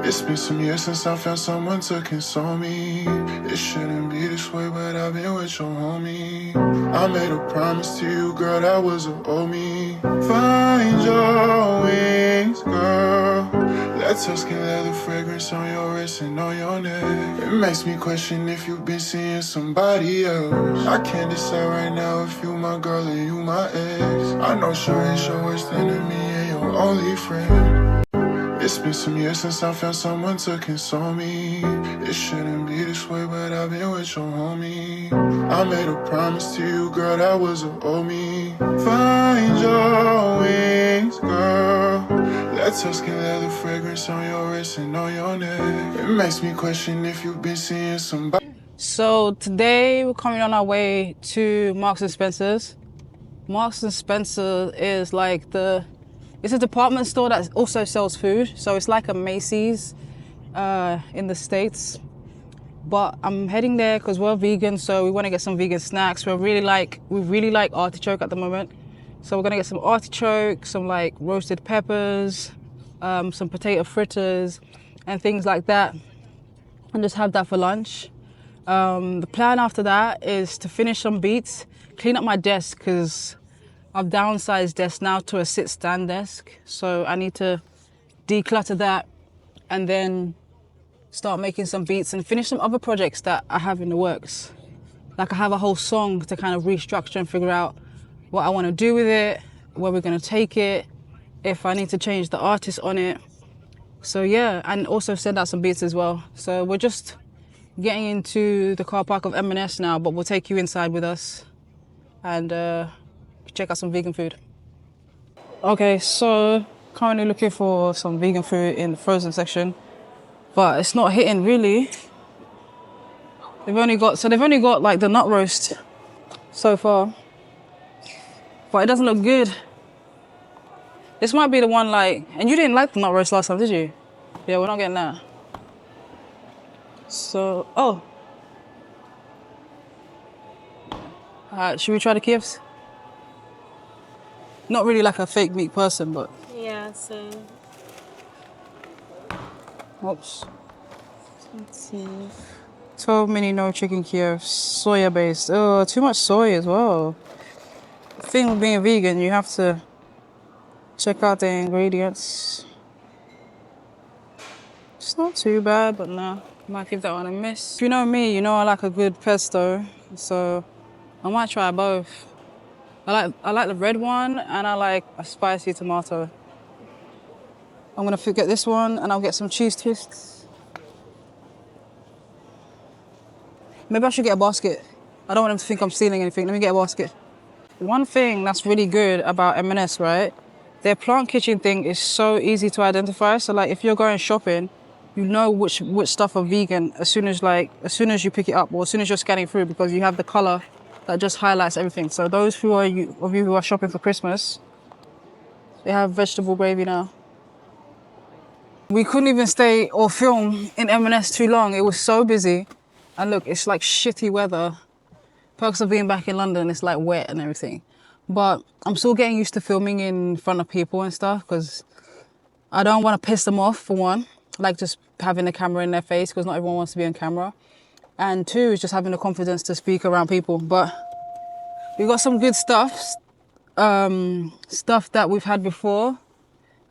It's been some years since I found someone to console me. It shouldn't be this way, but I've been with your homie. I made a promise to you, girl, that was a owe me. Find your wings, girl. That Tuscan leather fragrance on your wrist and on your neck. It makes me question if you've been seeing somebody else. I can't decide right now if you my girl or you my ex. I know sure it's your worst enemy and your only friend. It's been some years since I found someone to console me. It shouldn't be this way, but I've been with your homie. I made a promise to you, girl, that was a owe me. Find your wings, girl. That Tuscan leather fragrance on your wrist and on your neck. It makes me question if you've been seeing somebody. So today we're coming on our way to Marks and Spencer's. Marks and Spencer is like it's a department store that also sells food. So it's like a Macy's in the States. But I'm heading there because we're vegan, so we want to get some vegan snacks. We really like artichoke at the moment. So we're gonna get some artichoke, some like roasted peppers, some potato fritters and things like that. And just have that for lunch. The plan after that is to finish some beats, clean up my desk because I've downsized desk now to a sit-stand desk. So I need to declutter that and then start making some beats and finish some other projects that I have in the works. Like I have a whole song to kind of restructure and figure out what I want to do with it, where we're going to take it, if I need to change the artist on it. So yeah, and also send out some beats as well. So we're just getting into the car park of M&S now, but we'll take you inside with us and check out some vegan food. Okay, so currently looking for some vegan food in the frozen section, but it's not hitting really. They've only got like the nut roast so far, but it doesn't look good. This might be the one like, and you didn't like the nut roast last time, did you? Yeah, we're not getting that. So, should we try the Kievs? Not really like a fake meat person, but... Yeah, so... Oops. Let's see. 12 mini no chicken Kievs, soya based. Oh, too much soy as well. The thing with being vegan, you have to check out the ingredients. It's not too bad, but no, I might give that one a miss. If you know me, you know I like a good pesto, so I might try both. I like the red one, and I like a spicy tomato. I'm gonna get this one, and I'll get some cheese twists. Maybe I should get a basket. I don't want them to think I'm stealing anything. Let me get a basket. One thing that's really good about M&S, right? Their plant kitchen thing is so easy to identify. So like if you're going shopping, you know which stuff are vegan as soon as you pick it up or as soon as you're scanning through, because you have the color that just highlights everything. So those of you who are shopping for Christmas, they have vegetable gravy now. We couldn't even stay or film in M&S too long. It was so busy. And look, it's like shitty weather. Perks of being back in London, it's like wet and everything. But I'm still getting used to filming in front of people and stuff because I don't want to piss them off, for one. Like just having the camera in their face because not everyone wants to be on camera. And two is just having the confidence to speak around people. But we got some good stuff. Stuff that we've had before.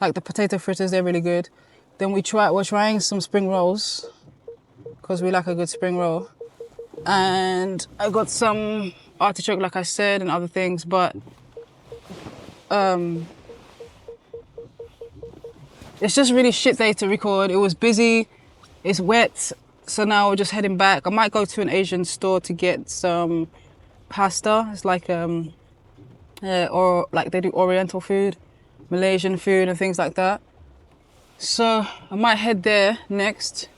Like the potato fritters, they're really good. Then we're trying some spring rolls because we like a good spring roll. And I got some artichoke, like I said, and other things, but it's just really shit day to record. It was busy, it's wet, so now we're just heading back. I might go to an Asian store to get some pasta. It's like, or like they do Oriental food, Malaysian food and things like that. So I might head there next.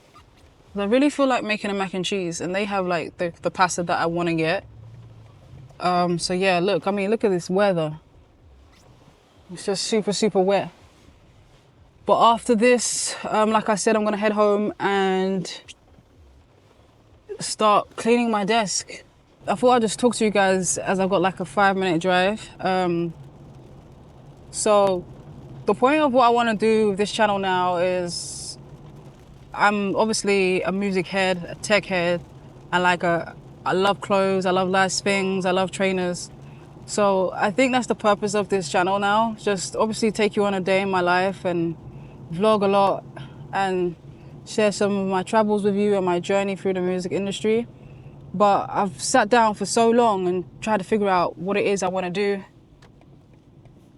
I really feel like making a mac and cheese, and they have like the pasta that I want to get. So yeah, look at this weather. It's just super, super wet. But after this, like I said, I'm gonna head home and start cleaning my desk. I thought I'd just talk to you guys as I've got like a 5-minute drive. So the point of what I want to do with this channel now is I'm obviously a music head, a tech head, and I love clothes, I love nice things, I love trainers. So I think that's the purpose of this channel now. Just obviously take you on a day in my life and vlog a lot and share some of my travels with you and my journey through the music industry. But I've sat down for so long and tried to figure out what it is I want to do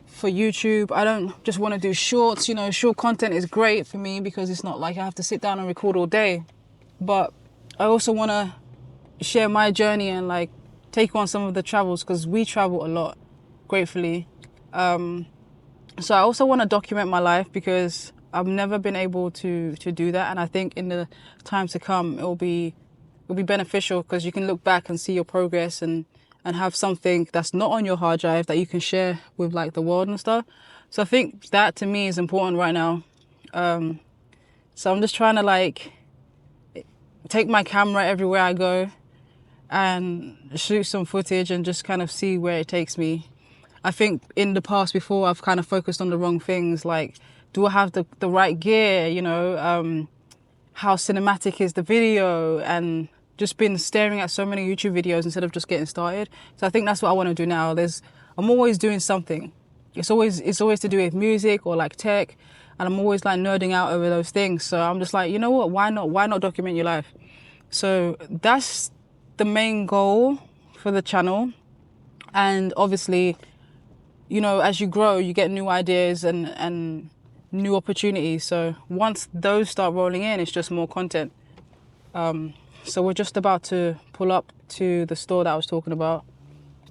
for YouTube. I don't just want to do shorts. Short content is great for me because it's not like I have to sit down and record all day. But I also want to share my journey and like take on some of the travels because we travel a lot, gratefully. So I also want to document my life because I've never been able to do that, and I think in the times to come it'll be beneficial because you can look back and see your progress and have something that's not on your hard drive that you can share with like the world and stuff. So I think that to me is important right now. So I'm just trying to like take my camera everywhere I go and shoot some footage and just kind of see where it takes me. I think in the past before I've kind of focused on the wrong things, like do I have the right gear, how cinematic is the video, and just been staring at so many YouTube videos instead of just getting started. So I think that's what I want to do now. I'm always doing something. It's always to do with music or like tech, and I'm always like nerding out over those things. So I'm just like, you know what? Why not document your life? So that's the main goal for the channel. And obviously, as you grow, you get new ideas and new opportunities. So once those start rolling in, it's just more content. So we're just about to pull up to the store that I was talking about,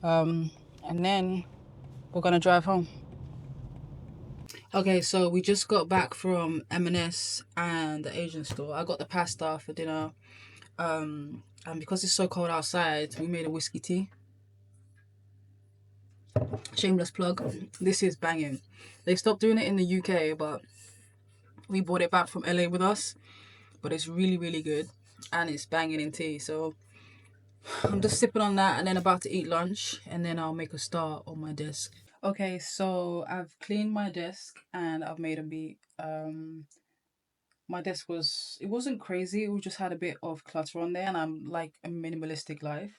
and then we're gonna drive home. Okay, so we just got back from M&S and the Asian store. I got the pasta for dinner, and because it's so cold outside, we made a whiskey tea. Shameless plug. This is banging. They stopped doing it in the UK, but we brought it back from LA with us. But it's really, really good, and it's banging in tea. So I'm just sipping on that, and then about to eat lunch, and then I'll make a start on my desk. Okay, so I've cleaned my desk and I've made a beat. My desk it wasn't crazy. It just had a bit of clutter on there, and I'm like a minimalistic life.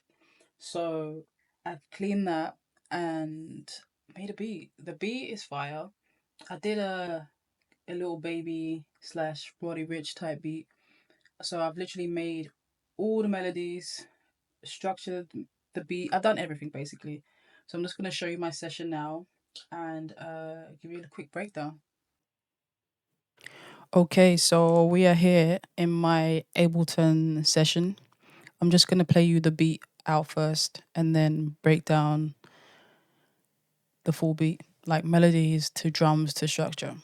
So I've cleaned that and made a beat. The beat is fire. I did a little baby slash Roddy Rich type beat. So I've literally made all the melodies, structured the beat. I've done everything basically. So I'm just gonna show you my session now and give you a quick breakdown. Okay, so we are here in my Ableton session. I'm just gonna play you the beat out first and then break down the full beat, like melodies to drums to structure.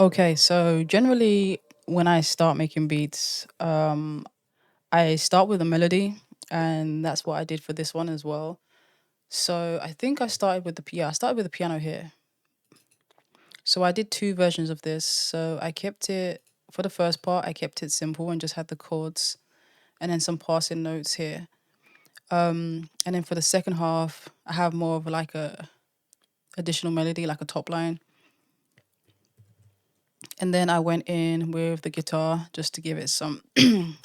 Okay, so generally when I start making beats, I start with a melody, and that's what I did for this one as well. So I think I started with the piano. I started with the piano here. So I did two versions of this. So I kept it for the first part. I kept it simple and just had the chords, and then some passing notes here. And then for the second half, I have more of like a additional melody, like a top line. And then I went in with the guitar just to give it some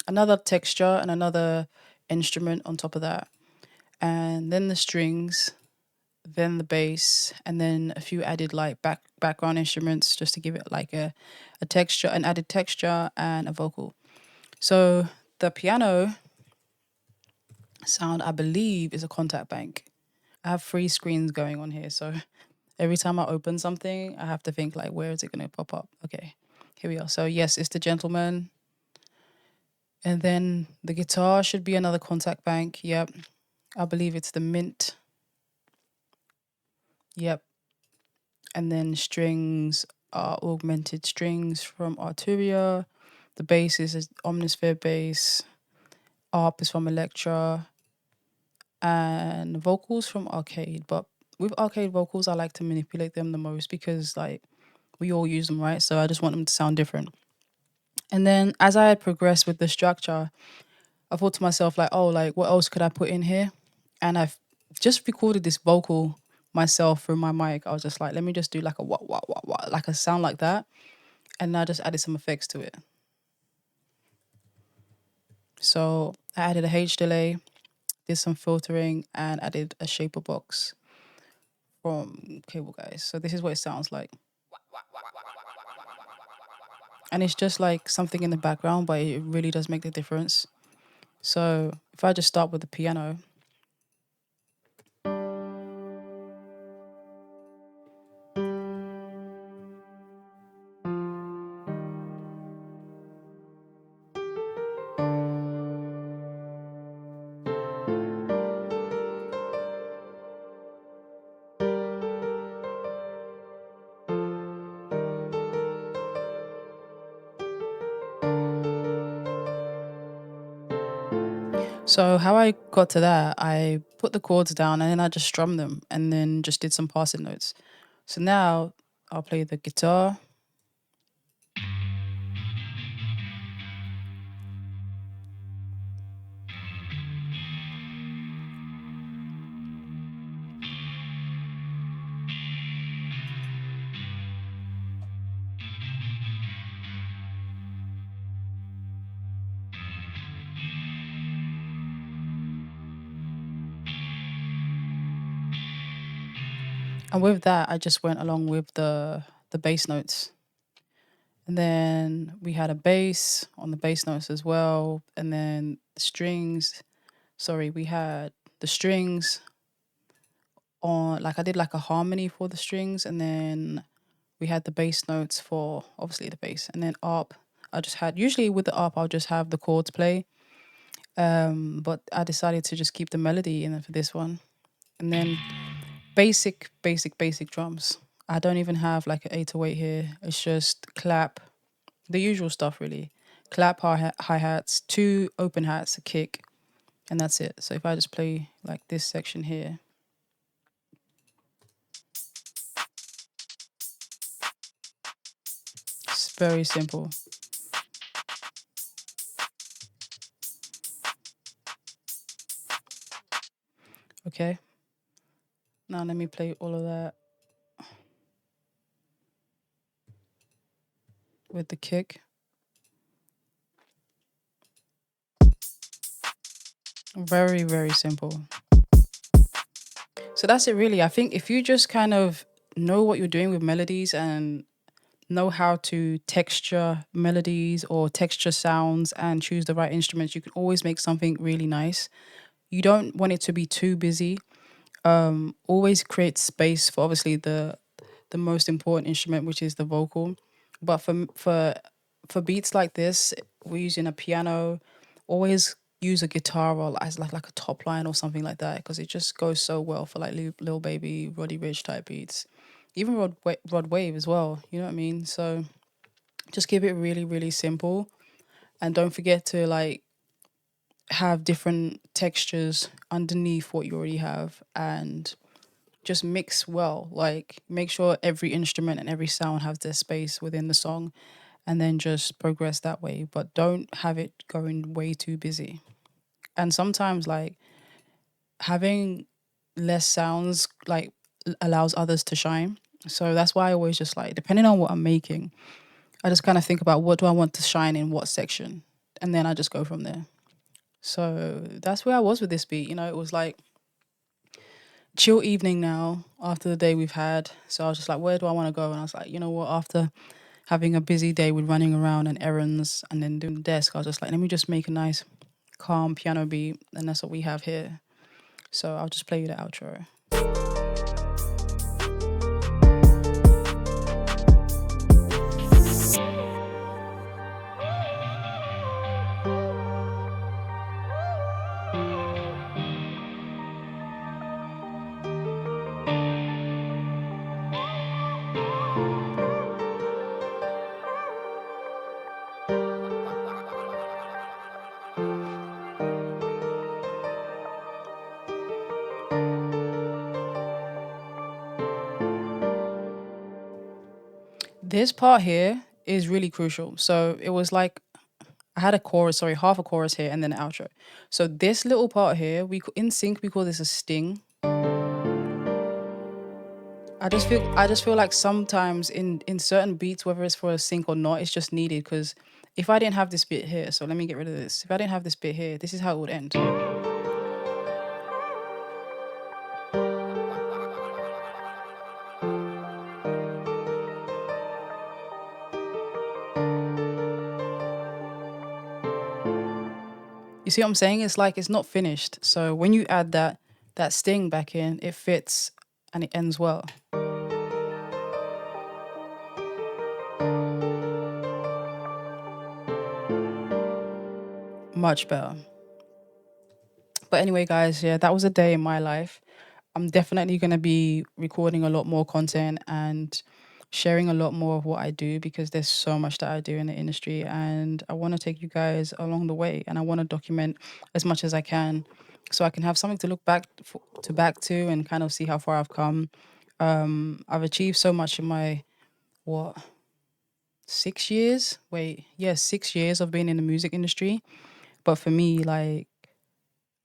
another texture and another instrument on top of that. And then the strings, then the bass, and then a few added like background instruments just to give it like a texture, an added texture and a vocal. So the piano sound, I believe, is a contact bank. I have three screens going on here, so every time I open something, I have to think like, where is it going to pop up? Okay, here we are. So yes, it's the gentleman, and then the guitar should be another contact bank. Yep, I believe it's the mint. Yep, and then strings are augmented strings from Arturia. The bass is an Omnisphere bass. ARP is from Electra, and vocals from Arcade. But with Arcade vocals, I like to manipulate them the most because like we all use them, right? So I just want them to sound different. And then as I had progressed with the structure, I thought to myself like, oh, like what else could I put in here? And I've just recorded this vocal myself through my mic. I was just like, let me just do like a what, like a sound like that. And I just added some effects to it. So I added a H delay, did some filtering, and added a shaper box from Cable Guys. So this is what it sounds like. And it's just like something in the background, but it really does make the difference. So if I just start with the piano, so how I got to that, I put the chords down and then I just strummed them and then just did some passing notes. So now I'll play the guitar. And with that, I just went along with the bass notes. And then we had a bass on the bass notes as well. And then the strings. Sorry, we had the strings on, like I did like a harmony for the strings, and then we had the bass notes for obviously the bass, and then ARP. I just had usually with the ARP I'll just have the chords play, but I decided to just keep the melody in it for this one, and then basic drums. I don't even have like an 808 here. It's just clap, the usual stuff really. Clap, hi hats, two open hats, a kick, and that's it. So if I just play like this section here, it's very simple. Okay, now let me play all of that with the kick. Very simple. So that's it really. I think if you just kind of know what you're doing with melodies and know how to texture melodies or texture sounds and choose the right instruments, you can always make something really nice. You don't want it to be too busy. Always create space for obviously the most important instrument, which is the vocal. But for beats like this, we're using a piano. Always use a guitar or as like a top line or something like that because it just goes so well for like Lil Baby, Roddy Rich type beats, even Rod Wave as well. You know what I mean? So just keep it really simple, and don't forget to like have different textures underneath what you already have, and just mix well. Like make sure every instrument and every sound has their space within the song, and then just progress that way. But don't have it going way too busy. And sometimes like having less sounds like allows others to shine. So that's why I always just like, depending on what I'm making, I just kind of think about what do I want to shine in what section, and then I just go from there. So that's where I was with this beat. You know, it was like chill evening now after the day we've had. So I was just like, where do I want to go? And I was like, you know what? After having a busy day with running around and errands and then doing the desk, I was just like, let me just make a nice calm piano beat, and that's what we have here. So I'll just play you the outro. This part here is really crucial. So it was like I had a chorus, sorry, half a chorus here and then an outro. So this little part here, in sync we call this a sting. I just feel like sometimes in certain beats, whether it's for a sync or not, it's just needed because if I didn't have this bit here, so let me get rid of this. If I didn't have this bit here, this is how it would end. You see what I'm saying? It's like it's not finished. So when you add that sting back in, it fits and it ends well. Much better. But anyway, guys, yeah, that was a day in my life. I'm definitely going to be recording a lot more content and sharing a lot more of what I do because there's so much that I do in the industry and I want to take you guys along the way and I want to document as much as I can so I can have something to look back to and kind of see how far I've come. I've achieved so much in my what 6 years? Wait, yeah, 6 years of being in the music industry. But for me, like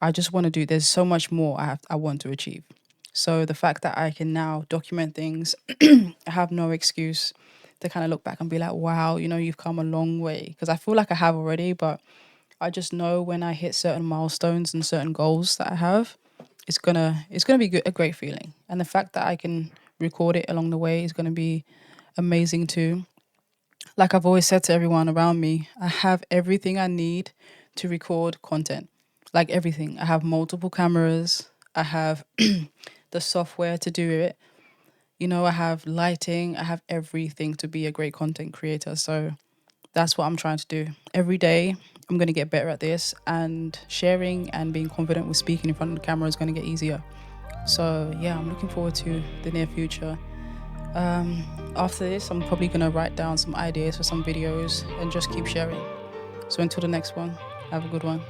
I just want to do. There's so much more I want to achieve. So the fact that I can now document things, I have no excuse to kind of look back and be like, wow, you've come a long way. Because I feel like I have already, but I just know when I hit certain milestones and certain goals that I have, it's gonna be good, a great feeling. And the fact that I can record it along the way is gonna be amazing too. Like I've always said to everyone around me, I have everything I need to record content. Like everything. I have multiple cameras. I have the software to do it. I have lighting. I have everything to be a great content creator. So that's what I'm trying to do. Every day, I'm going to get better at this, and sharing and being confident with speaking in front of the camera is going to get easier. So, yeah, I'm looking forward to the near future. After this, I'm probably going to write down some ideas for some videos and just keep sharing. So until the next one, have a good one.